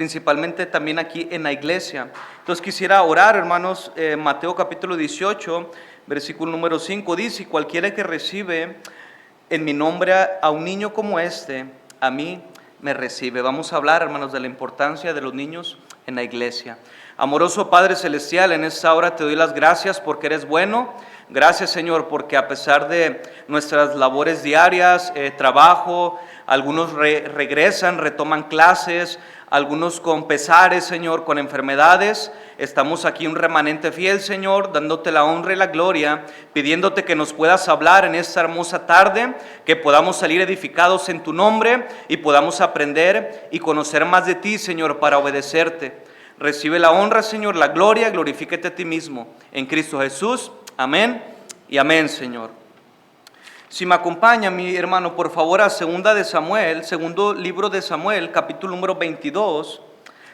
principalmente también aquí en la iglesia. Entonces quisiera orar, hermanos. Mateo capítulo 18, versículo número 5 dice: cualquiera que recibe en mi nombre a un niño como este, a mí me recibe. Vamos a hablar, hermanos, de la importancia de los niños en la iglesia. Amoroso Padre Celestial, en esta hora te doy las gracias porque eres bueno. Gracias, Señor, porque a pesar de nuestras labores diarias, trabajo, algunos regresan, retoman clases, algunos con pesares, Señor, con enfermedades. Estamos aquí un remanente fiel, Señor, dándote la honra y la gloria, pidiéndote que nos puedas hablar en esta hermosa tarde, que podamos salir edificados en tu nombre y podamos aprender y conocer más de ti, Señor, para obedecerte. Recibe la honra, Señor, la gloria, glorifícate a ti mismo. En Cristo Jesús, amén y amén, Señor. Si me acompaña, mi hermano, por favor, a segunda de Samuel, segundo libro de Samuel, capítulo número 22.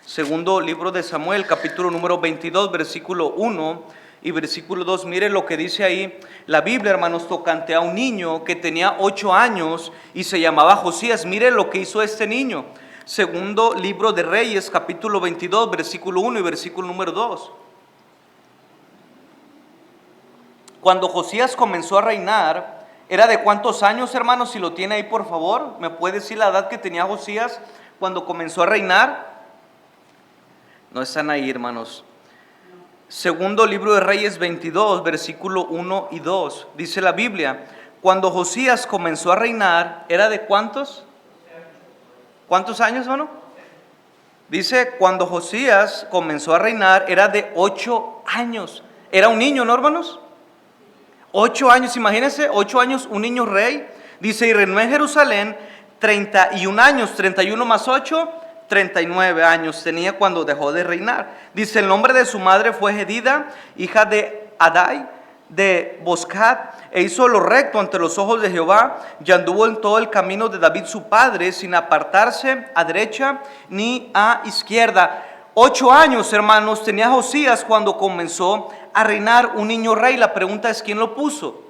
Segundo libro de Samuel, capítulo número 22, versículo 1 y versículo 2. Mire lo que dice ahí la Biblia, hermanos, tocante a un niño que tenía 8 años y se llamaba Josías. Mire lo que hizo este niño. Segundo libro de Reyes, capítulo 22, versículo 1 y versículo número 2. Cuando Josías comenzó a reinar, ¿era de cuántos años, hermanos? Si lo tiene ahí, por favor, ¿me puede decir la edad que tenía Josías cuando comenzó a reinar? No están ahí, hermanos. Segundo libro de Reyes 22, versículo 1 y 2. Dice la Biblia: cuando Josías comenzó a reinar, ¿era de cuántos? ¿Cuántos años, hermano? Dice, cuando Josías comenzó a reinar, era de 8 años. Era un niño, ¿no, hermanos? 8 años, imagínense, 8 años, un niño rey. Dice, y reinó en Jerusalén 31 años, 31 más 8, 39 años tenía cuando dejó de reinar. Dice, el nombre de su madre fue Jedida, hija de Adai, de Boscat, e hizo lo recto ante los ojos de Jehová, y anduvo en todo el camino de David su padre, sin apartarse a derecha ni a izquierda. 8 años, hermanos, tenía Josías cuando comenzó a reinar, un niño rey. La pregunta es, ¿quién lo puso?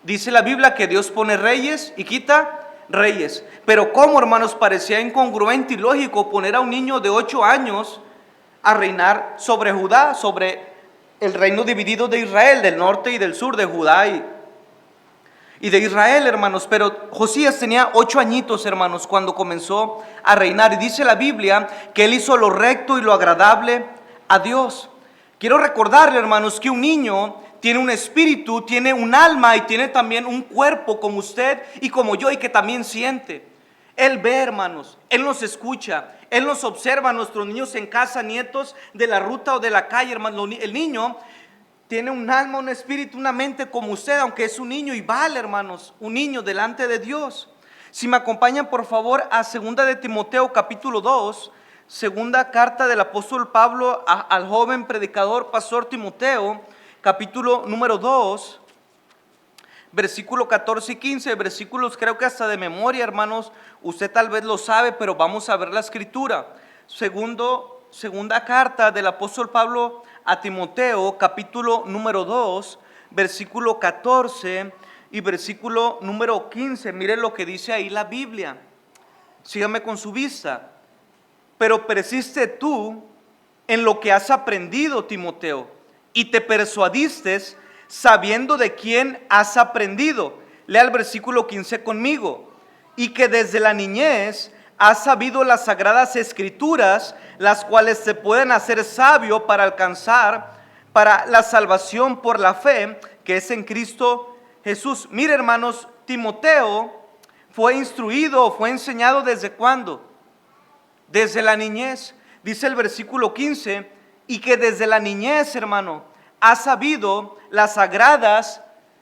Dice la Biblia que Dios pone reyes y quita reyes. Pero ¿cómo, hermanos? Parecía incongruente y lógico poner a un niño de 8 años a reinar sobre Judá, sobre el reino dividido de Israel, del norte y del sur, de Judá y de Israel, hermanos. Pero Josías tenía 8 añitos, hermanos, cuando comenzó a reinar. Y dice la Biblia que él hizo lo recto y lo agradable a Dios. Quiero recordarle, hermanos, que un niño tiene un espíritu, tiene un alma y tiene también un cuerpo como usted y como yo, y que también siente. Él ve, hermanos, Él nos escucha, Él nos observa a nuestros niños en casa, nietos de la ruta o de la calle, hermanos. El niño tiene un alma, un espíritu, una mente como usted, aunque es un niño, y vale, hermanos, un niño delante de Dios. Si me acompañan, por favor, a segunda de Timoteo, capítulo 2, segunda carta del apóstol Pablo al joven predicador, pastor Timoteo, capítulo número 2, versículo 14 y 15, versículos creo que hasta de memoria, hermanos, usted tal vez lo sabe, pero vamos a ver la escritura. Segunda carta del apóstol Pablo a Timoteo, capítulo número 2, versículo 14 y versículo número 15. Mire lo que dice ahí la Biblia. Sígame con su vista. Pero persiste tú en lo que has aprendido, Timoteo, y te persuadiste sabiendo de quién has aprendido. Lea el versículo 15 conmigo. Y que desde la niñez has sabido las sagradas escrituras, las cuales te pueden hacer sabio para alcanzar para la salvación por la fe que es en Cristo Jesús. Mire, hermanos, Timoteo fue instruido, fue enseñado ¿desde cuándo? Desde la niñez. Dice el versículo 15, y que desde la niñez, hermano, ha sabido las sagradas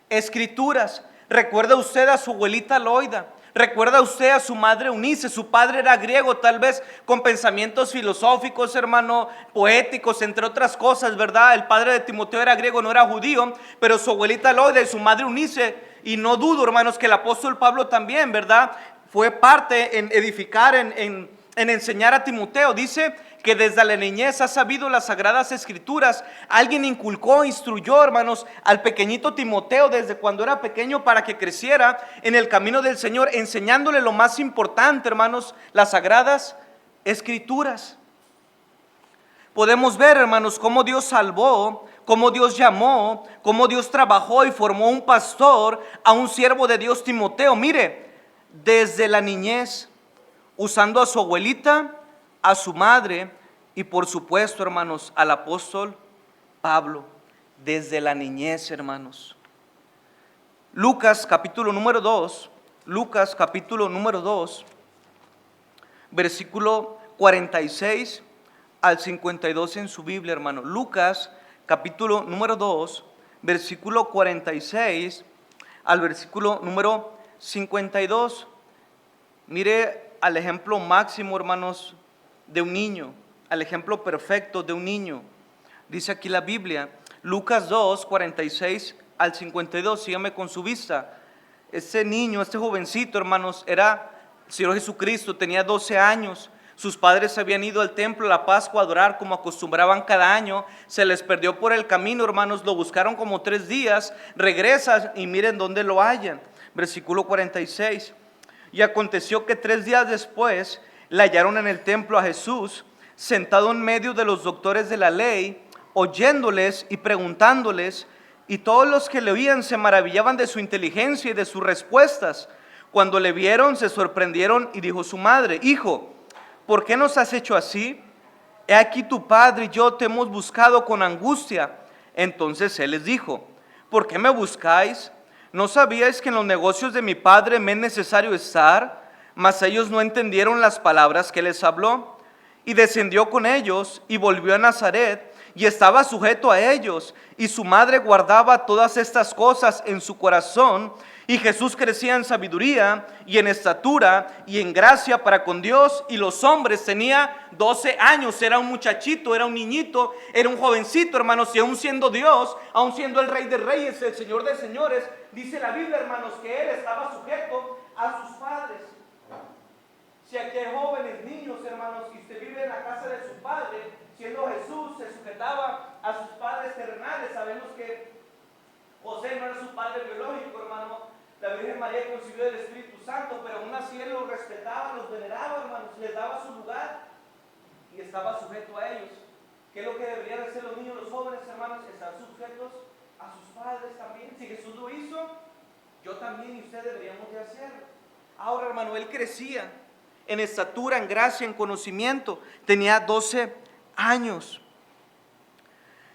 escrituras. ¿Recuerda usted a su abuelita Loida? ¿Recuerda usted a su madre Eunice? Su padre era griego, tal vez con pensamientos filosóficos, hermano, poéticos, entre otras cosas, ¿verdad? El padre de Timoteo era griego, no era judío, pero su abuelita Loida y su madre Eunice, y no dudo, hermanos, que el apóstol Pablo también, ¿verdad? Fue parte en edificar, en enseñar a Timoteo. Dice que desde la niñez ha sabido las sagradas escrituras. Alguien inculcó, instruyó, hermanos, al pequeñito Timoteo desde cuando era pequeño para que creciera en el camino del Señor, enseñándole lo más importante, hermanos, las sagradas escrituras. podemos ver, hermanos, cómo Dios salvó, cómo Dios llamó, cómo Dios trabajó y formó un pastor a un siervo de Dios, Timoteo. Mire, desde la niñez, usando a su abuelita, a su madre y por supuesto, hermanos, al apóstol Pablo, desde la niñez, hermanos. Lucas capítulo número 2, Lucas capítulo número 2, versículo 46 al 52 en su Biblia, hermano. Lucas capítulo número 2, versículo 46 al versículo número 52. Mire al ejemplo máximo, hermanos, de un niño, al ejemplo perfecto de un niño. Dice aquí la Biblia, Lucas 2, 46 al 52, sígame con su vista. Este niño, este jovencito, hermanos, era el Señor Jesucristo, tenía 12 años. Sus padres habían ido al templo a la Pascua a adorar como acostumbraban cada año. Se les perdió por el camino, hermanos, lo buscaron como 3 días. Regresan y miren dónde lo hallan. Versículo 46. Y aconteció que 3 días después le hallaron en el templo a Jesús, sentado en medio de los doctores de la ley, oyéndoles y preguntándoles, y todos los que le oían se maravillaban de su inteligencia y de sus respuestas. Cuando le vieron, se sorprendieron y dijo su madre: Hijo, ¿por qué nos has hecho así? He aquí tu padre y yo te hemos buscado con angustia. Entonces él les dijo: ¿por qué me buscáis? ¿No sabíais que en los negocios de mi padre me es necesario estar? Mas ellos no entendieron las palabras que les habló. Y descendió con ellos y volvió a Nazaret, y estaba sujeto a ellos, y su madre guardaba todas estas cosas en su corazón. Y Jesús crecía en sabiduría y en estatura y en gracia para con Dios y los hombres. Tenía 12 años, era un muchachito, era un niñito, era un jovencito, hermanos, y aún siendo Dios, aún siendo el Rey de Reyes, el Señor de Señores, dice la Biblia, hermanos, que él estaba sujeto a sus padres. Si aquí hay jóvenes, niños, hermanos, y usted vive en la casa de su padre, siendo Jesús, se sujetaba a sus padres terrenales. Sabemos que José no era su padre biológico, hermano. La Virgen María concibió del Espíritu Santo, pero aún así él los respetaba, los veneraba, hermanos, les daba su lugar y estaba sujeto a ellos. ¿Qué es lo que deberían hacer los niños, los jóvenes, hermanos? Estar sujetos a sus padres también. Si Jesús lo hizo, yo también y usted deberíamos de hacerlo. Ahora, hermano, él crecía en estatura, en gracia, en conocimiento. Tenía 12 años.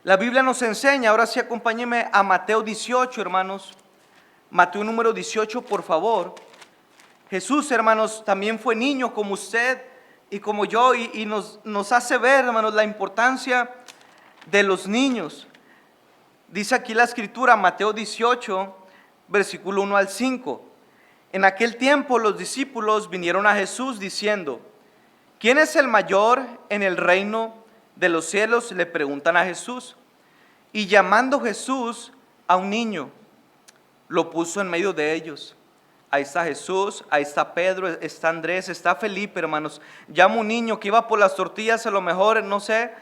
La Biblia nos enseña, ahora sí acompáñenme a Mateo 18, hermanos. Mateo número 18, por favor. Jesús, hermanos, también fue niño como usted y como yo, y nos hace ver, hermanos, la importancia de los niños. Dice aquí la escritura, Mateo 18, versículo 1 al 5. En aquel tiempo los discípulos vinieron a Jesús diciendo: ¿quién es el mayor en el reino de los cielos? Le preguntan a Jesús. Y llamando Jesús a un niño, lo puso en medio de ellos. Ahí está Jesús, ahí está Pedro, está Andrés, está Felipe, hermanos. Llama un niño que iba por las tortillas, a lo mejor, no sé,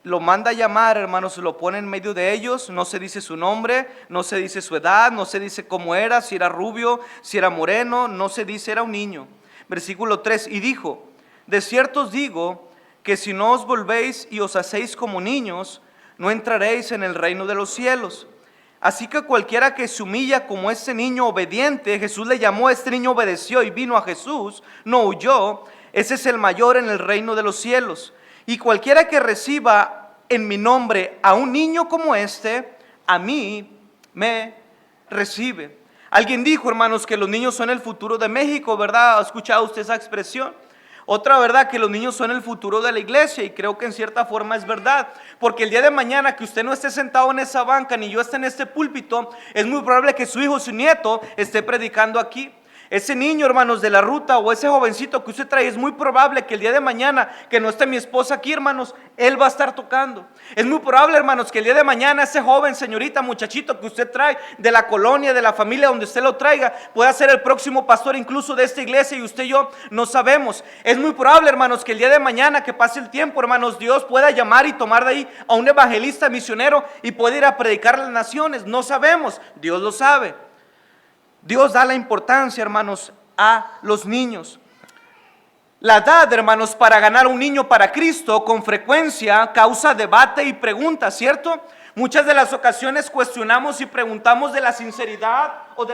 lo manda a llamar, hermanos, lo pone en medio de ellos. No se dice su nombre, no se dice su edad, no se dice cómo era, si era rubio, si era moreno, no se dice, era un niño. Versículo 3, y dijo: de cierto os digo que si no os volvéis y os hacéis como niños, no entraréis en el reino de los cielos. Así que cualquiera que se humilla como este niño obediente, Jesús le llamó, este niño obedeció y vino a Jesús, no huyó, ese es el mayor en el reino de los cielos. Y cualquiera que reciba en mi nombre a un niño como este, a mí me recibe. Alguien dijo, hermanos, que los niños son el futuro de México, ¿verdad? ¿Ha escuchado usted esa expresión? Otra verdad, que los niños son el futuro de la iglesia, y creo que en cierta forma es verdad, porque el día de mañana que usted no esté sentado en esa banca ni yo esté en este púlpito, es muy probable que su hijo o su nieto esté predicando aquí. Ese niño, hermanos, de la ruta, o ese jovencito que usted trae, es muy probable que el día de mañana que no esté mi esposa aquí, hermanos, él va a estar tocando. Es muy probable, hermanos, que el día de mañana ese joven, señorita, muchachito que usted trae de la colonia, de la familia donde usted lo traiga, pueda ser el próximo pastor incluso de esta iglesia, y usted y yo no sabemos. Es muy probable, hermanos, que el día de mañana que pase el tiempo, hermanos, Dios pueda llamar y tomar de ahí a un evangelista misionero y pueda ir a predicar a las naciones. No sabemos, Dios lo sabe. Dios da la importancia, hermanos, a los niños. La edad, hermanos, para ganar un niño para Cristo con frecuencia causa debate y preguntas, ¿cierto? Muchas de las ocasiones cuestionamos y preguntamos de la sinceridad o de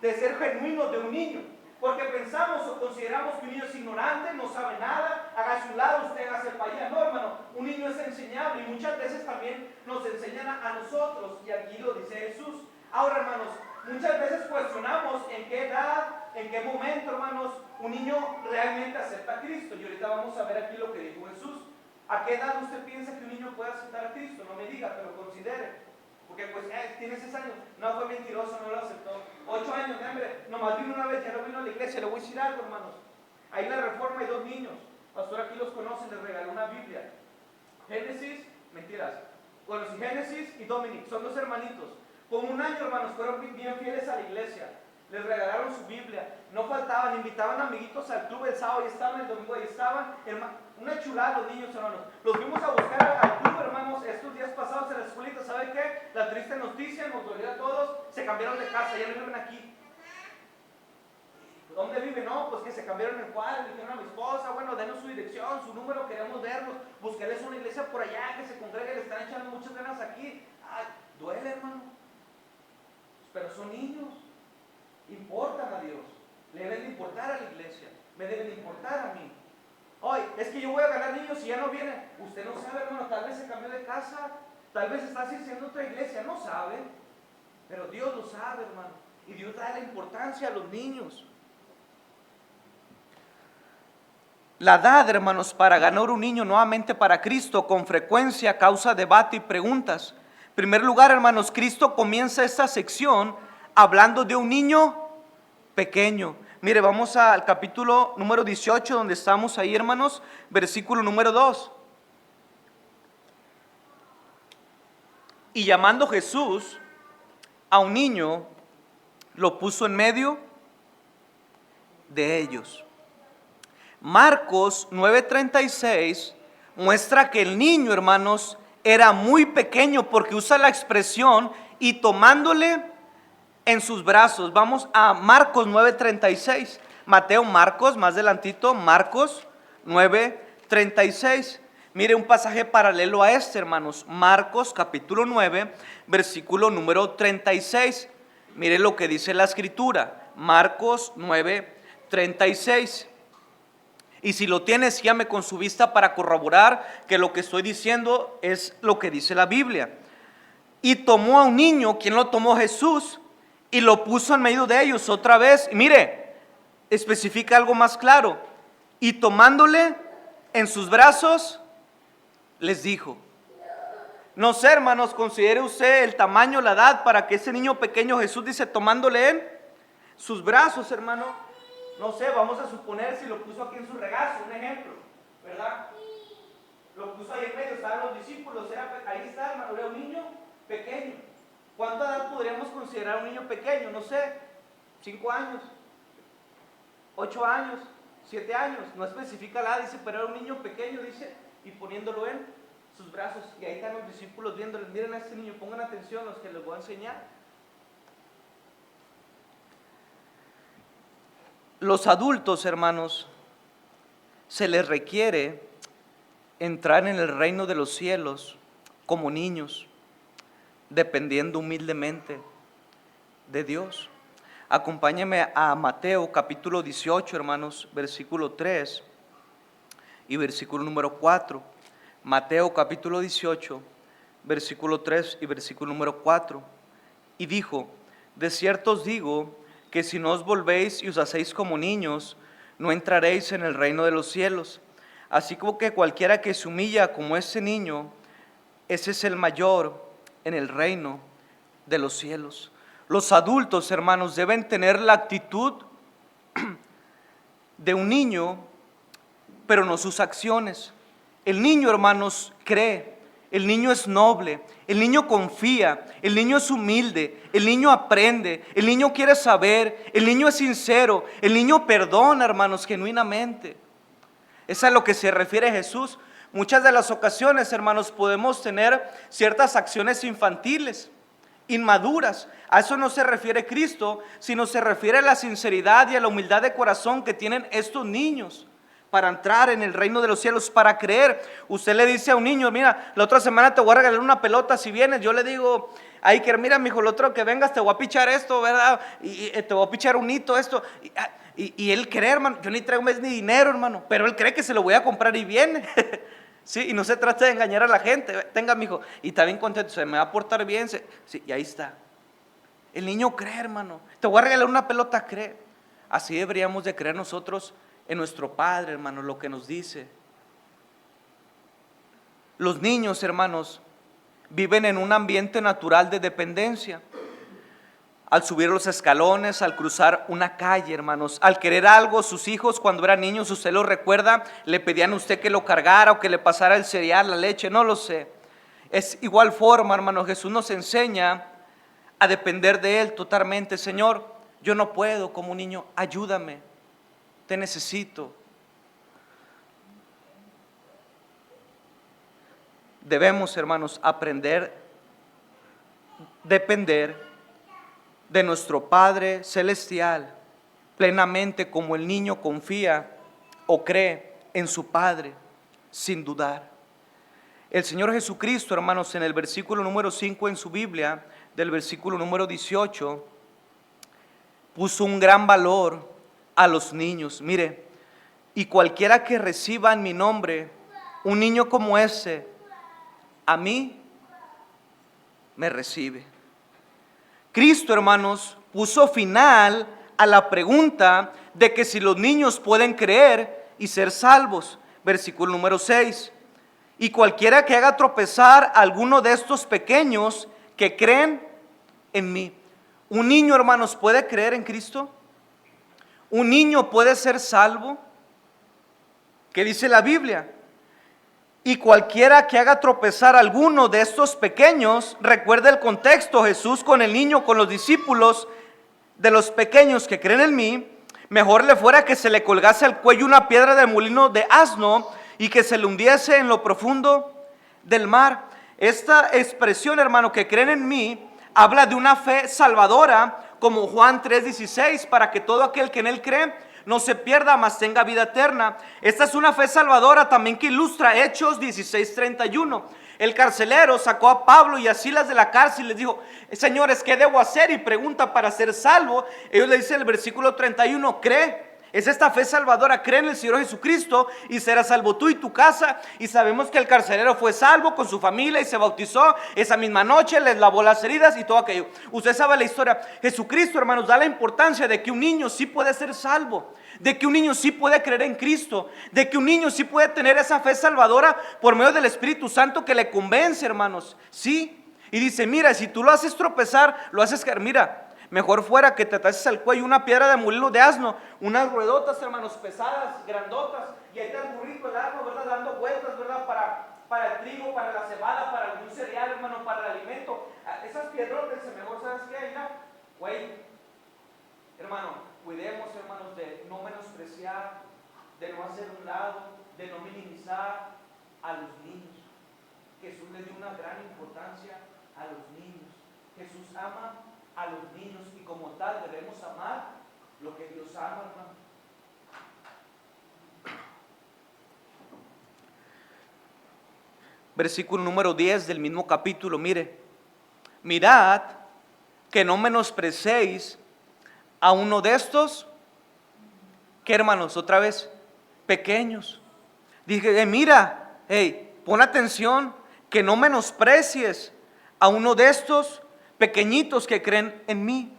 de ser genuino de un niño, porque pensamos o consideramos que un niño es ignorante, no sabe nada, haga a su lado, usted haga para allá. No, hermano, un niño es enseñable y muchas veces también nos enseñan a nosotros, y aquí lo dice Jesús. Ahora, hermanos, muchas veces cuestionamos en qué edad, en qué momento, hermanos, un niño realmente acepta a Cristo. Y ahorita vamos a ver aquí lo que dijo Jesús. ¿A qué edad usted piensa que un niño puede aceptar a Cristo? No me diga, pero considere. Porque pues, tiene 6 años. No, fue mentiroso, no lo aceptó. 8 años, hombre, nomás vino una vez, ya no vino a la iglesia. Le voy a decir algo, hermanos. Ahí en la Reforma hay 2 niños. Pastor aquí los conoce, les regaló una Biblia. Génesis, mentiras. Bueno, sí, Génesis y Dominic, son 2 hermanitos. Con 1 año, hermanos, fueron bien fieles a la iglesia. Les regalaron su Biblia. No faltaban, invitaban amiguitos al club el sábado y estaban, el domingo y estaban. Una chulada los niños, hermanos. Los fuimos a buscar al club, hermanos, estos días pasados en la escuelita. ¿Saben qué? La triste noticia, nos dolió a todos. Se cambiaron de casa, ya no viven aquí. ¿Dónde viven? No, pues que se cambiaron el cuadro. Le dijeron a mi esposa, bueno, denos su dirección, su número, queremos verlos. Busquenles una iglesia por allá que se congregue, le están echando muchas ganas aquí. Ay, duele, hermano. Pero son niños. Importan a Dios, le deben de importar a la iglesia, me deben de importar a mí. Hoy, es que yo voy a ganar niños y ya no vienen. Usted no sabe, hermano, tal vez se cambió de casa, tal vez está asistiendo a otra iglesia, no sabe, pero Dios lo sabe, hermano, y Dios da la importancia a los niños. La edad, hermanos, para ganar un niño nuevamente para Cristo con frecuencia causa debate y preguntas. En primer lugar, hermanos, Cristo comienza esta sección hablando de un niño pequeño. Mire, vamos al capítulo número 18, donde estamos ahí, hermanos, versículo número 2. Y llamando Jesús a un niño, lo puso en medio de ellos. Marcos 9:36 muestra que el niño, hermanos, era muy pequeño, porque usa la expresión y tomándole en sus brazos. Vamos a Marcos 9:36. Marcos, más adelantito, Marcos 9:36. Mire un pasaje paralelo a este, hermanos. Marcos capítulo 9, versículo número 36. Mire lo que dice la escritura. Marcos 9:36. Y si lo tiene, sígame con su vista para corroborar que lo que estoy diciendo es lo que dice la Biblia. Y tomó a un niño. ¿Quién lo tomó? Jesús. Y lo puso en medio de ellos otra vez. Y mire, especifica algo más claro. Y tomándole en sus brazos, les dijo. No sé, hermanos, considere usted el tamaño, la edad para que ese niño pequeño, Jesús dice, tomándole en sus brazos, hermano. No sé, vamos a suponer si lo puso aquí en su regazo, un ejemplo, ¿verdad? Lo puso ahí en medio, estaban los discípulos, ahí está, hermano, era un niño pequeño. ¿Cuánta edad podríamos considerar un niño pequeño? No sé, 5 años, 8 años, 7 años, no especifica la edad, dice, pero era un niño pequeño, dice, y poniéndolo en sus brazos, y ahí están los discípulos viéndoles. Miren a este niño, pongan atención los que les voy a enseñar. Los adultos, hermanos, se les requiere entrar en el reino de los cielos como niños, dependiendo humildemente de Dios. Acompáñenme a Mateo capítulo 18, hermanos, versículo 3 y versículo número 4. Mateo capítulo 18, versículo 3 y versículo número 4. Y dijo: de cierto os digo que si no os volvéis y os hacéis como niños, no entraréis en el reino de los cielos. Así como que cualquiera que se humilla como ese niño, ese es el mayor en el reino de los cielos. Los adultos, hermanos, deben tener la actitud de un niño, pero no sus acciones. El niño, hermanos, cree, el niño es noble, el niño confía, el niño es humilde, el niño aprende, el niño quiere saber, el niño es sincero, el niño perdona, hermanos, genuinamente. Es a lo que se refiere Jesús. Muchas de las ocasiones, hermanos, podemos tener ciertas acciones infantiles inmaduras. A eso no se refiere Cristo, sino se refiere a la sinceridad y a la humildad de corazón que tienen estos niños para entrar en el reino de los cielos, para creer. Usted le dice a un niño: mira, la otra semana te voy a regalar una pelota si vienes. Yo le digo: ay, que mira, mijo, el otro que vengas te voy a pichar esto, ¿verdad? Y te voy a pichar un hito, esto. Y él cree, hermano, yo ni traigo ni dinero, hermano, pero él cree que se lo voy a comprar y viene. Sí, y no se trata de engañar a la gente. Tenga, mijo, y está bien contento, se me va a portar bien. Sí, y ahí está. El niño cree, hermano. Te voy a regalar una pelota, cree. Así deberíamos de creer nosotros en nuestro Padre, hermano, lo que nos dice. Los niños, hermanos, viven en un ambiente natural de dependencia. Al subir los escalones, al cruzar una calle, hermanos, al querer algo, sus hijos cuando eran niños, usted lo recuerda, le pedían a usted que lo cargara o que le pasara el cereal, la leche, no lo sé. Es igual forma, hermano, Jesús nos enseña a depender de Él totalmente. Señor, yo no puedo como un niño, ayúdame, te necesito. Debemos, hermanos, aprender, depender de nuestro Padre Celestial plenamente, como el niño confía o cree en su Padre sin dudar. El Señor Jesucristo, hermanos, en el versículo número 5 en su Biblia, del versículo número 18, puso un gran valor a los niños. Mire: y cualquiera que reciba en mi nombre un niño como ese, a mí me recibe. Cristo, hermanos, puso final a la pregunta de que si los niños pueden creer y ser salvos. Versículo número 6. Y cualquiera que haga tropezar a alguno de estos pequeños que creen en mí. Un niño, hermanos, ¿puede creer en Cristo? ¿Un niño puede ser salvo? ¿Qué dice la Biblia? Y cualquiera que haga tropezar a alguno de estos pequeños, recuerda el contexto, Jesús con el niño, con los discípulos, de los pequeños que creen en mí, mejor le fuera que se le colgase al cuello una piedra de molino de asno y que se le hundiese en lo profundo del mar. Esta expresión, hermano, que creen en mí, habla de una fe salvadora, como Juan 3:16, para que todo aquel que en él cree no se pierda, mas tenga vida eterna. Esta es una fe salvadora también que ilustra Hechos 16:31. El carcelero sacó a Pablo y a Silas de la cárcel y les dijo: señores, ¿qué debo hacer? Y pregunta para ser salvo. Ellos le dicen en el versículo 31, cree. Es esta fe salvadora, cree en el Señor Jesucristo y serás salvo tú y tu casa. Y sabemos que el carcelero fue salvo con su familia y se bautizó esa misma noche, les lavó las heridas y todo aquello. Usted sabe la historia. Jesucristo, hermanos, da la importancia de que un niño sí puede ser salvo, de que un niño sí puede creer en Cristo, de que un niño sí puede tener esa fe salvadora por medio del Espíritu Santo que le convence, hermanos. Sí, y dice: mira, si tú lo haces tropezar, lo haces caer, mira, mejor fuera que te atases al cuello una piedra de molino de asno, unas ruedotas, hermanos, pesadas, grandotas, y ahí está el burrito, el asno, ¿verdad? Dando vueltas, ¿verdad? Para el trigo, para la cebada, para algún cereal, hermano, para el alimento. Esas piedrotas, mejor, ¿sabes qué? Mira, güey, hermano, cuidemos, hermanos, de no menospreciar, de no hacer un lado, de no minimizar a los niños. Jesús le dio una gran importancia a los niños. Jesús ama a los niños y como tal debemos amar lo que Dios ama, hermano. Versículo número 10 del mismo capítulo, mire: mirad que no menosprecéis a uno de estos, que hermanos, otra vez, pequeños. Dije, mira, hey, pon atención, que no menosprecies a uno de estos pequeñitos que creen en mí.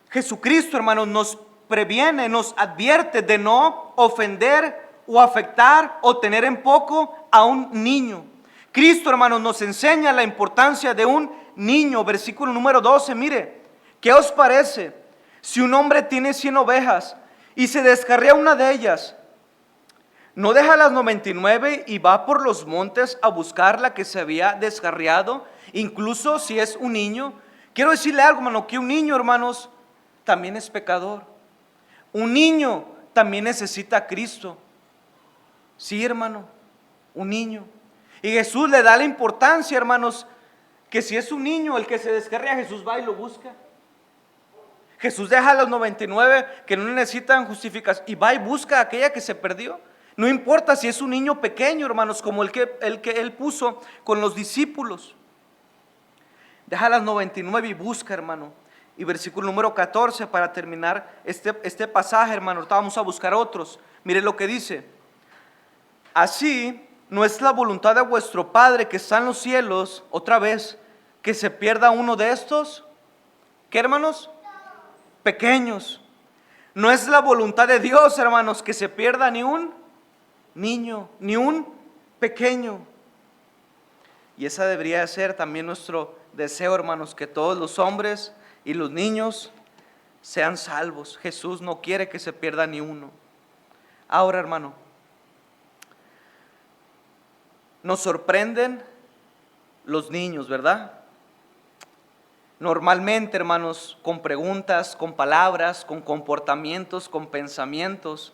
Jesucristo, hermanos, nos previene, nos advierte de no ofender o afectar o tener en poco a un niño. Cristo, hermanos, nos enseña la importancia de un niño. Versículo número 12, mire: ¿qué os parece si un hombre tiene 100 ovejas y se descarría una de ellas? ¿No deja las 99 y va por los montes a buscar la que se había descarriado, incluso si es un niño? Quiero decirle algo, hermano, que un niño, hermanos, también es pecador. Un niño también necesita a Cristo. Sí, hermano, un niño. Y Jesús le da la importancia, hermanos, Que si es un niño el que se descarría, Jesús va y lo busca. Jesús deja a los 99 que no necesitan justificación y va y busca a aquella que se perdió. No importa si es un niño pequeño, hermanos, como el que él puso con los discípulos. Deja a las 99 y busca, hermano. Y versículo número 14 para terminar este pasaje, hermano. Ahorita vamos a buscar otros. Mire lo que dice. Así no es la voluntad de vuestro Padre que está en los cielos, otra vez, que se pierda uno de estos. ¿Qué, hermanos? Pequeños. No es la voluntad de Dios, hermanos, que se pierda ni un niño, ni un pequeño. Y esa debería ser también nuestro deseo, hermanos, que todos los hombres y los niños sean salvos. Jesús no quiere que se pierda ni uno. Ahora, hermano, nos sorprenden los niños, ¿verdad? Normalmente, hermanos, con preguntas, con palabras, con comportamientos, con pensamientos.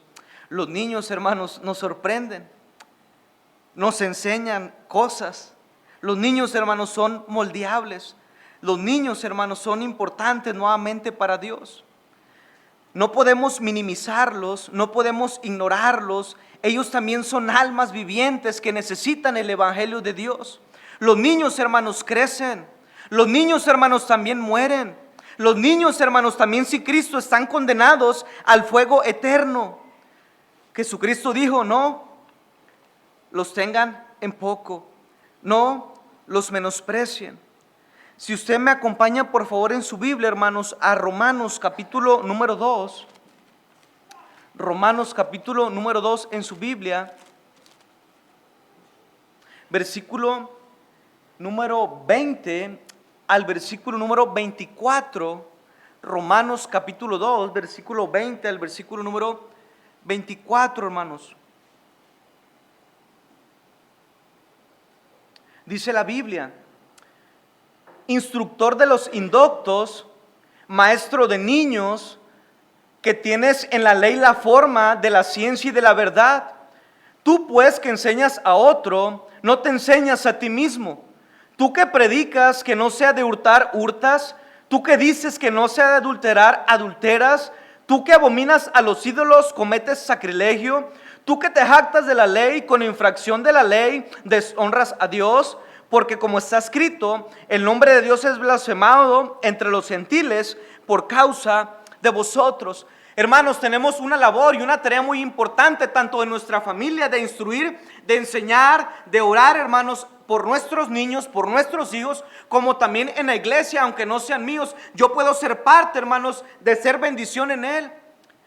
Los niños, hermanos, nos sorprenden, nos enseñan cosas. Los niños, hermanos, son moldeables. Los niños, hermanos, son importantes nuevamente para Dios. No podemos minimizarlos, no podemos ignorarlos. Ellos también son almas vivientes que necesitan el Evangelio de Dios. Los niños, hermanos, crecen. Los niños, hermanos, también mueren. Los niños, hermanos, también sin Cristo están condenados al fuego eterno. Jesucristo dijo, no los tengan en poco, no los menosprecien. Si usted me acompaña, por favor, en su Biblia, hermanos, a Romanos capítulo número 2. Romanos capítulo número 2 en su Biblia, versículo número 20 al versículo número 24. Romanos capítulo 2, versículo 20 al versículo número 24, hermanos. Dice la Biblia: instructor de los indoctos, maestro de niños, que tienes en la ley la forma de la ciencia y de la verdad. Tú pues que enseñas a otro, no te enseñas a ti mismo. Tú que predicas que no sea de hurtar, hurtas. Tú que dices que no sea de adulterar, adulteras. Tú que abominas a los ídolos, cometes sacrilegio. Tú que te jactas de la ley, con infracción de la ley, deshonras a Dios. Porque como está escrito, el nombre de Dios es blasfemado entre los gentiles por causa de vosotros. Hermanos, tenemos una labor y una tarea muy importante, tanto en nuestra familia, de instruir, de enseñar, de orar, hermanos, por nuestros niños, por nuestros hijos, como también en la iglesia, aunque no sean míos. Yo puedo ser parte, hermanos, de ser bendición en él,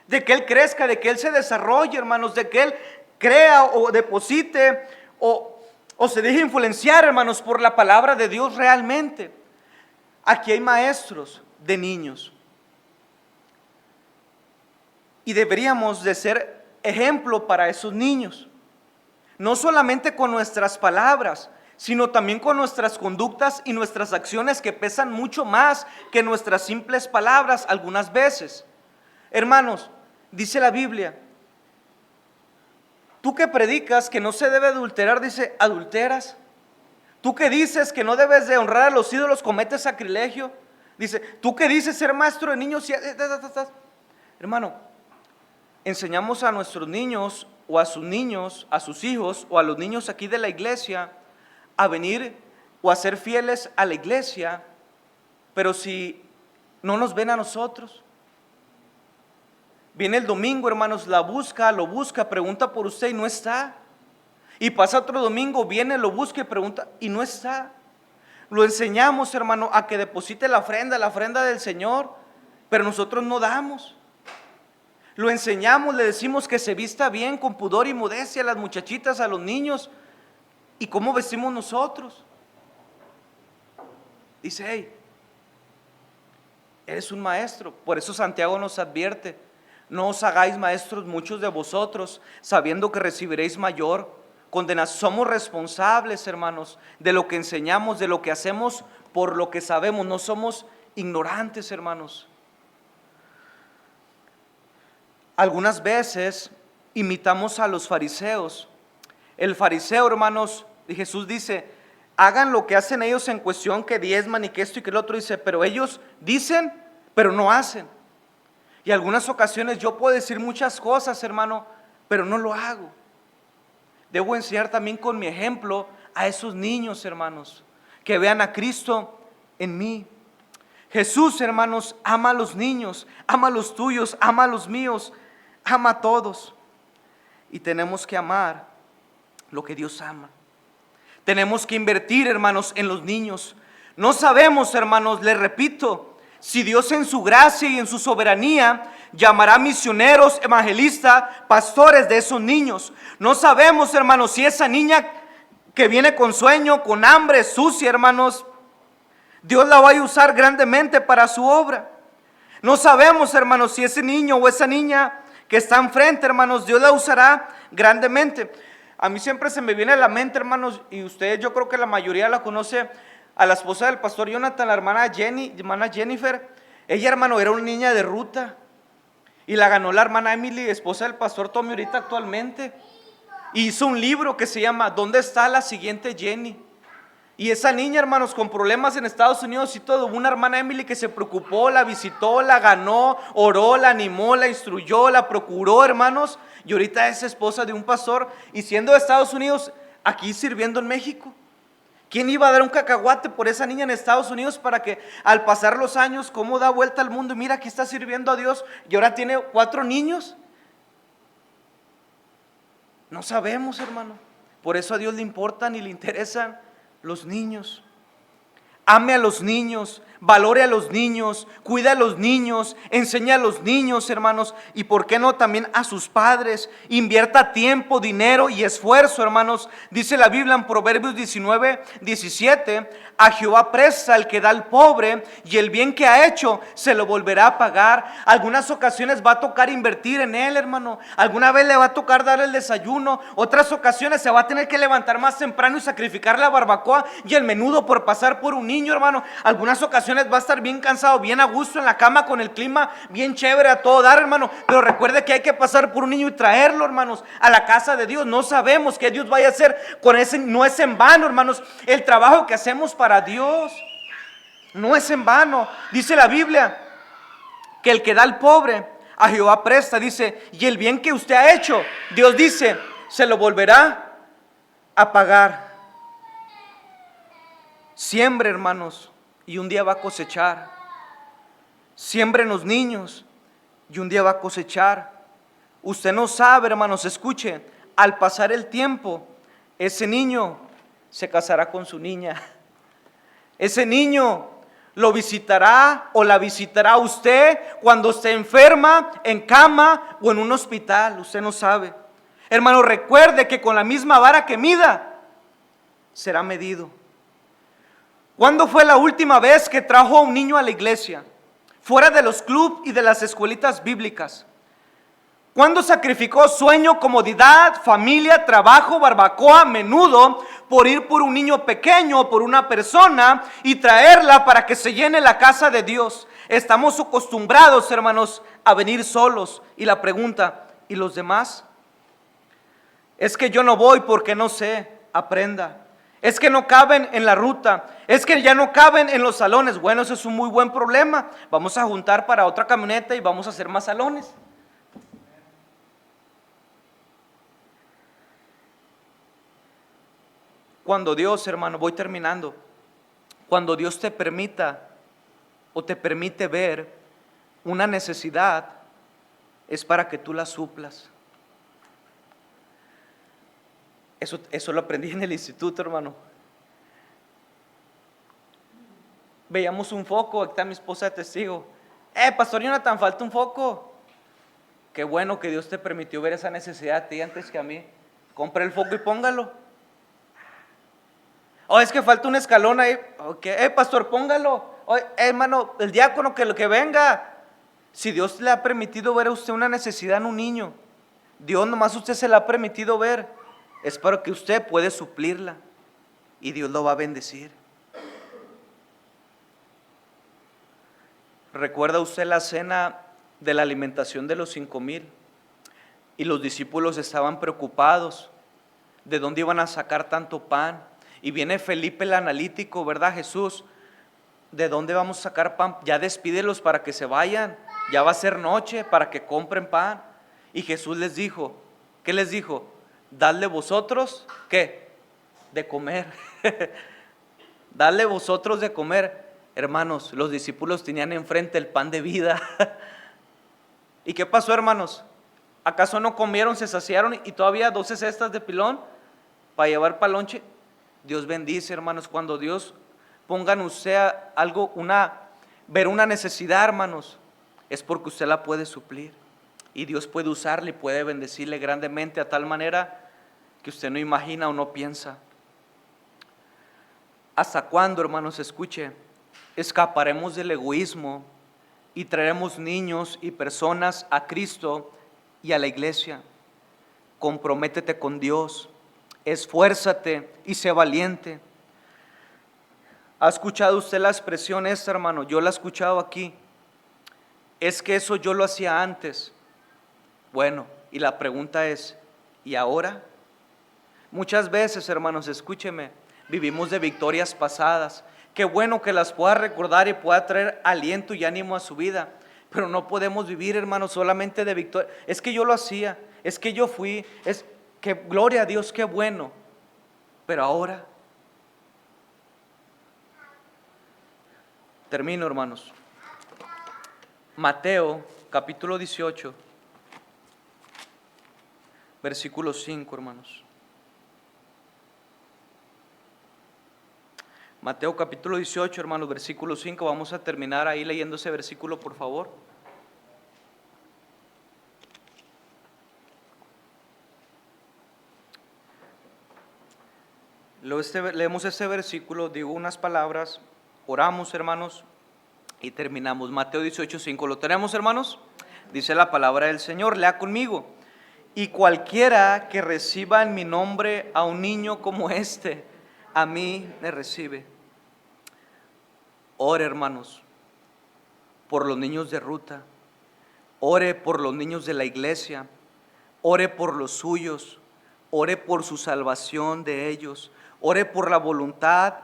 de que él crezca, de que él se desarrolle, hermanos, de que él crea o deposite o se deje influenciar, hermanos, por la palabra de Dios realmente. Aquí hay maestros de niños. Y deberíamos de ser ejemplo para esos niños. No solamente con nuestras palabras, sino también con nuestras conductas y nuestras acciones, que pesan mucho más que nuestras simples palabras algunas veces. Hermanos, dice la Biblia, tú que predicas que no se debe adulterar, dice, adulteras. Tú que dices que no debes de honrar a los ídolos, cometes sacrilegio. Dice, tú que dices ser maestro de niños, hermano, enseñamos a nuestros niños o a sus niños, a sus hijos o a los niños aquí de la iglesia a venir o a ser fieles a la iglesia, pero si no nos ven a nosotros, viene el domingo, hermanos, lo busca, pregunta por usted y no está. Y pasa otro domingo, viene, lo busca y pregunta y no está. Lo enseñamos, hermano, a que deposite la ofrenda del Señor, pero nosotros no damos. Lo enseñamos, le decimos que se vista bien, con pudor y modestia a las muchachitas, a los niños. ¿Y cómo vestimos nosotros? Dice, hey, eres un maestro. Por eso Santiago nos advierte: no os hagáis maestros muchos de vosotros, sabiendo que recibiréis mayor condenación. Somos responsables, hermanos, de lo que enseñamos, de lo que hacemos, por lo que sabemos. No somos ignorantes, hermanos. Algunas veces imitamos a los fariseos. El fariseo, hermanos, Jesús dice, hagan lo que hacen ellos en cuestión que diezman y que esto y que el otro. Dice, pero ellos dicen, pero no hacen. Y algunas ocasiones yo puedo decir muchas cosas, hermano, pero no lo hago. Debo enseñar también con mi ejemplo a esos niños, hermanos, que vean a Cristo en mí. Jesús, hermanos, ama a los niños, ama a los tuyos, ama a los míos, ama a todos. Y tenemos que amar lo que Dios ama. Tenemos que invertir, hermanos, en los niños. No sabemos, hermanos, les repito, si Dios en su gracia y en su soberanía llamará misioneros, evangelistas, pastores de esos niños. No sabemos, hermanos, si esa niña que viene con sueño, con hambre, sucia, hermanos, Dios la va a usar grandemente para su obra. No sabemos, hermanos, si ese niño o esa niña que está enfrente, hermanos, Dios la usará grandemente. A mí siempre se me viene a la mente, hermanos, y ustedes, yo creo que la mayoría la conoce, a la esposa del pastor Jonathan, la hermana Jennifer. Ella, hermano, era una niña de ruta y la ganó la hermana Emily, esposa del pastor Tommy ahorita actualmente. Y hizo un libro que se llama ¿Dónde está la siguiente Jenny? Y esa niña, hermanos, con problemas en Estados Unidos y todo, hubo una hermana Emily que se preocupó, la visitó, la ganó, oró, la animó, la instruyó, la procuró, hermanos. Y ahorita es esposa de un pastor y siendo de Estados Unidos, aquí sirviendo en México. ¿Quién iba a dar un cacahuate por esa niña en Estados Unidos para que al pasar los años, cómo da vuelta al mundo? Y mira, aquí está sirviendo a Dios y ahora tiene 4 niños. No sabemos, hermano. Por eso a Dios le importan y le interesan los niños. Ame a los niños, valore a los niños, cuida a los niños, enseña a los niños, hermanos, y por qué no también a sus padres. Invierta tiempo, dinero y esfuerzo, hermanos. Dice la Biblia en Proverbios 19:17, a Jehová presta el que da al pobre y el bien que ha hecho se lo volverá a pagar. Algunas ocasiones va a tocar invertir en él, hermano. Alguna vez le va a tocar darle el desayuno. Otras ocasiones se va a tener que levantar más temprano y sacrificar la barbacoa y el menudo por pasar por un niño, hermano. Algunas ocasiones va a estar bien cansado, bien a gusto en la cama con el clima bien chévere a todo dar, hermano. Pero recuerde que hay que pasar por un niño y traerlo, hermanos, a la casa de Dios. No sabemos qué Dios vaya a hacer con ese. No es en vano, hermanos, el trabajo que hacemos para Dios. No es en vano. Dice la Biblia que el que da al pobre a Jehová presta, dice, y el bien que usted ha hecho, Dios dice, se lo volverá a pagar. Siembre, hermanos, y un día va a cosechar. Siembre en los niños y un día va a cosechar. Usted no sabe, hermanos, escuche, al pasar el tiempo, ese niño se casará con su niña. Ese niño lo visitará o la visitará usted cuando esté enferma, en cama o en un hospital. Usted no sabe. Hermano, recuerde que con la misma vara que mida, será medido. ¿Cuándo fue la última vez que trajo a un niño a la iglesia? Fuera de los clubes y de las escuelitas bíblicas. ¿Cuándo sacrificó sueño, comodidad, familia, trabajo, barbacoa, menudo por ir por un niño pequeño, por una persona y traerla para que se llene la casa de Dios? Estamos acostumbrados, hermanos, a venir solos. Y la pregunta, ¿y los demás? Es que yo no voy porque no sé. Aprenda. Es que no caben en la ruta. Es que ya no caben en los salones. Bueno, eso es un muy buen problema. Vamos a juntar para otra camioneta y vamos a hacer más salones. Cuando Dios, hermano, voy terminando, cuando Dios te permita o te permite ver una necesidad, es para que tú la suplas. Eso lo aprendí en el instituto, hermano. Veíamos un foco, está mi esposa de testigo. Pastor Jonathan, falta un foco. Qué bueno que Dios te permitió ver esa necesidad a ti antes que a mí. Compre el foco y póngalo. Es que falta un escalón ahí. Okay. Pastor, póngalo. Hermano, el diácono que venga. Si Dios le ha permitido ver a usted una necesidad en un niño, Dios nomás usted se la ha permitido ver, es para que usted puede suplirla y Dios lo va a bendecir. ¿Recuerda usted la cena de la alimentación de los 5,000? Y los discípulos estaban preocupados de dónde iban a sacar tanto pan. Y viene Felipe el analítico, ¿verdad, Jesús? ¿De dónde vamos a sacar pan? Ya despídelos para que se vayan, ya va a ser noche para que compren pan. Y Jesús les dijo, ¿qué les dijo? Dadle vosotros, ¿qué? De comer. Dadle vosotros de comer. Hermanos, los discípulos tenían enfrente el pan de vida. ¿Y qué pasó, hermanos? ¿Acaso no comieron, se saciaron y todavía 12 cestas de pilón para llevar para lonche? Dios bendice, hermanos, cuando Dios ponga en usted algo, ver una necesidad, hermanos, es porque usted la puede suplir. Y Dios puede usarle y puede bendecirle grandemente a tal manera que usted no imagina o no piensa. ¿Hasta cuándo, hermanos? Escuche, escaparemos del egoísmo y traeremos niños y personas a Cristo y a la iglesia. Comprométete con Dios, esfuérzate y sé valiente. ¿Ha escuchado usted la expresión esta, hermano? Yo la he escuchado aquí. Es que eso yo lo hacía antes. Bueno, y la pregunta es, ¿y ahora? Muchas veces, hermanos, escúcheme, vivimos de victorias pasadas. Qué bueno que las pueda recordar y pueda traer aliento y ánimo a su vida. Pero no podemos vivir, hermanos, solamente de victoria. Es que yo lo hacía, es que yo fui, es que gloria a Dios, qué bueno. Pero ahora, termino, hermanos. Mateo, capítulo 18, versículo 5, hermanos. Mateo capítulo 18, hermanos, versículo 5. Vamos a terminar ahí leyendo ese versículo, por favor. Leemos este versículo, digo unas palabras, oramos, hermanos, y terminamos. Mateo 18, 5. ¿Lo tenemos, hermanos? Dice la palabra del Señor, lea conmigo. Y cualquiera que reciba en mi nombre a un niño como este, a mí me recibe. Ore, hermanos, por los niños de ruta, ore por los niños de la iglesia, ore por los suyos, ore por su salvación de ellos, ore por la voluntad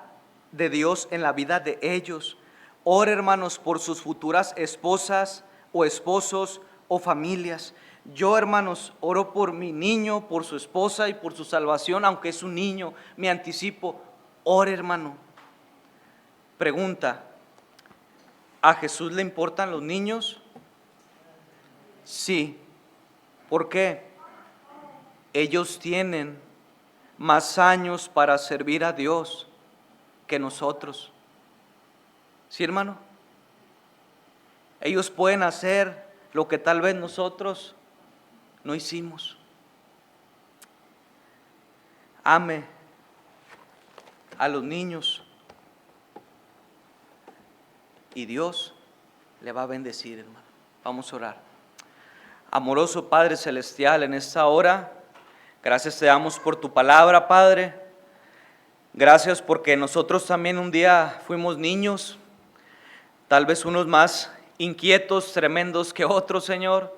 de Dios en la vida de ellos, ore, hermanos, por sus futuras esposas o esposos o familias. Yo, hermanos, oro por mi niño, por su esposa y por su salvación, aunque es un niño, me anticipo. Ore, hermano. Pregunta, ¿a Jesús le importan los niños? Sí. ¿Por qué? Ellos tienen más años para servir a Dios que nosotros. ¿Sí, hermano? Ellos pueden hacer lo que tal vez nosotros no hicimos. Ame a los niños y Dios le va a bendecir, hermano. Vamos a orar. Amoroso Padre Celestial, en esta hora, gracias te damos por tu palabra, Padre. Gracias porque nosotros también un día fuimos niños, tal vez unos más inquietos, tremendos que otros, Señor.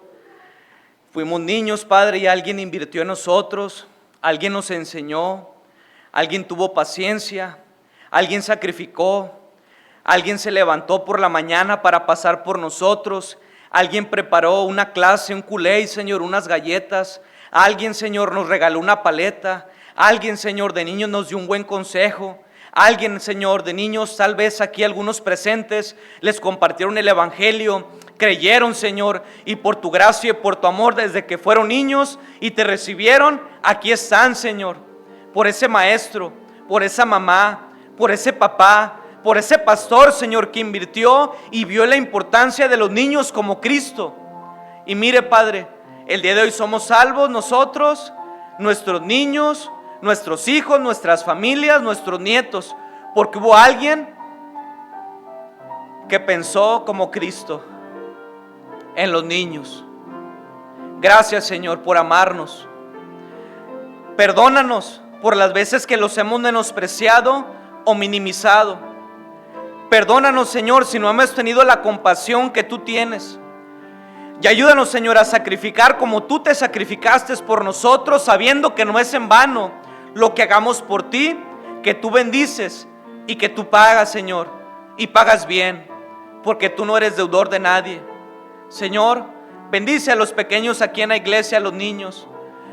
Fuimos niños, Padre, y alguien invirtió en nosotros, alguien nos enseñó, alguien tuvo paciencia, alguien sacrificó, alguien se levantó por la mañana para pasar por nosotros, alguien preparó una clase, un culé, Señor, unas galletas, alguien, Señor, nos regaló una paleta, alguien, Señor, de niños nos dio un buen consejo, alguien, Señor, de niños, tal vez aquí algunos presentes, les compartieron el evangelio, creyeron, Señor, y por tu gracia y por tu amor, desde que fueron niños y te recibieron, aquí están, Señor, por ese maestro, por esa mamá, por ese papá, por ese pastor, Señor, que invirtió y vio la importancia de los niños como Cristo. Y mire, Padre, el día de hoy somos salvos nosotros, nuestros niños, nuestros hijos, nuestras familias, nuestros nietos, porque hubo alguien que pensó como Cristo en los niños. Gracias, Señor, por amarnos. Perdónanos por las veces que los hemos menospreciado o minimizado. Perdónanos, Señor, si no hemos tenido la compasión que tú tienes. Y ayúdanos, Señor, a sacrificar como tú te sacrificaste por nosotros, sabiendo que no es en vano lo que hagamos por ti, que tú bendices y que tú pagas, Señor, y pagas bien, porque tú no eres deudor de nadie. Señor, bendice a los pequeños aquí en la iglesia, a los niños.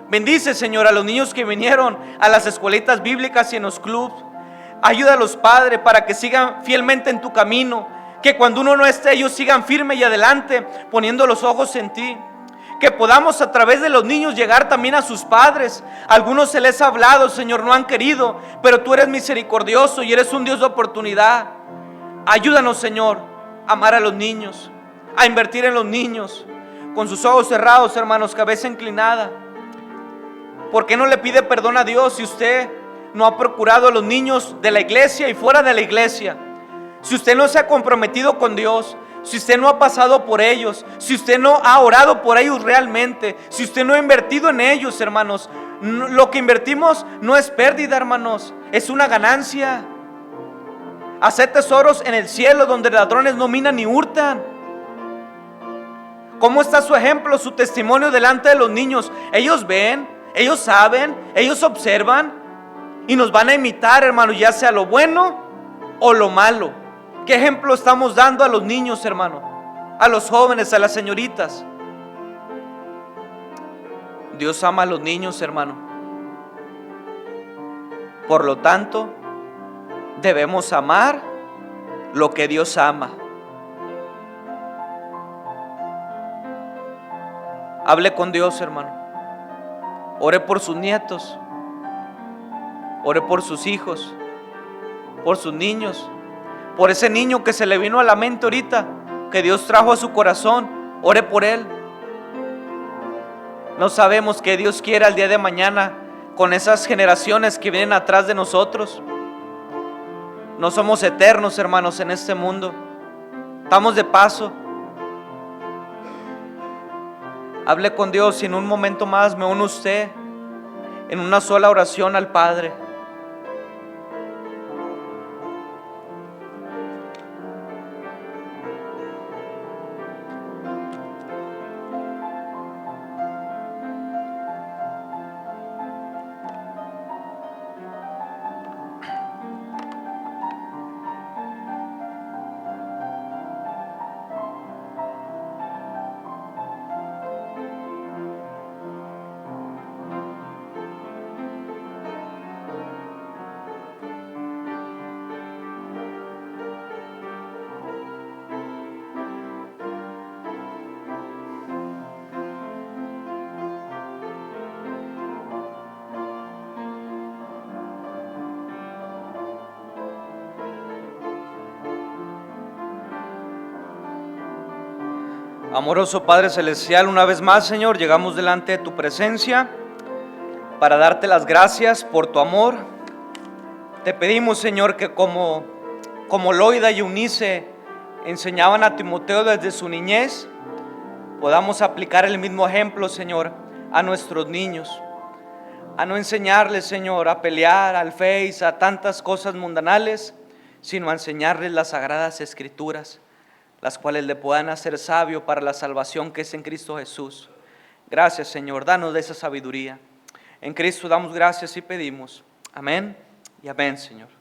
Bendice, Señor, a los niños que vinieron a las escuelitas bíblicas y en los clubs. Ayuda a los padres para que sigan fielmente en tu camino, que cuando uno no esté, ellos sigan firme y adelante, poniendo los ojos en ti. Que podamos a través de los niños llegar también a sus padres. Algunos se les ha hablado, Señor, no han querido, pero tú eres misericordioso y eres un Dios de oportunidad. Ayúdanos, Señor, a amar a los niños, a invertir en los niños, con sus ojos cerrados, hermanos, cabeza inclinada. ¿Por qué no le pide perdón a Dios si usted no ha procurado a los niños de la iglesia y fuera de la iglesia? Si usted no se ha comprometido con Dios, si usted no ha pasado por ellos, si usted no ha orado por ellos realmente, si usted no ha invertido en ellos, hermanos, lo que invertimos no es pérdida, hermanos, es una ganancia. Hacer tesoros en el cielo donde ladrones no minan ni hurtan. ¿Cómo está su ejemplo, su testimonio delante de los niños? Ellos ven, ellos saben, ellos observan y nos van a imitar, hermanos, ya sea lo bueno o lo malo. ¿Qué ejemplo estamos dando a los niños, hermano? A los jóvenes, a las señoritas. Dios ama a los niños, hermano. Por lo tanto, debemos amar lo que Dios ama. Hable con Dios, hermano. Ore por sus nietos. Ore por sus hijos. Por sus niños. Por ese niño que se le vino a la mente ahorita, que Dios trajo a su corazón. Ore por él. No sabemos qué Dios quiere el día de mañana con esas generaciones que vienen atrás de nosotros. No somos eternos, hermanos, en este mundo. Estamos de paso. Hable con Dios y en un momento más me une usted en una sola oración al Padre. Amoroso Padre Celestial, una vez más, Señor, llegamos delante de tu presencia para darte las gracias por tu amor. Te pedimos, Señor, que como Loida y Eunice enseñaban a Timoteo desde su niñez, podamos aplicar el mismo ejemplo, Señor, a nuestros niños. A no enseñarles, Señor, a pelear, al Face, a tantas cosas mundanales, sino a enseñarles las sagradas Escrituras, las cuales le puedan hacer sabio para la salvación que es en Cristo Jesús. Gracias, Señor, danos de esa sabiduría. En Cristo damos gracias y pedimos. Amén y amén, Señor.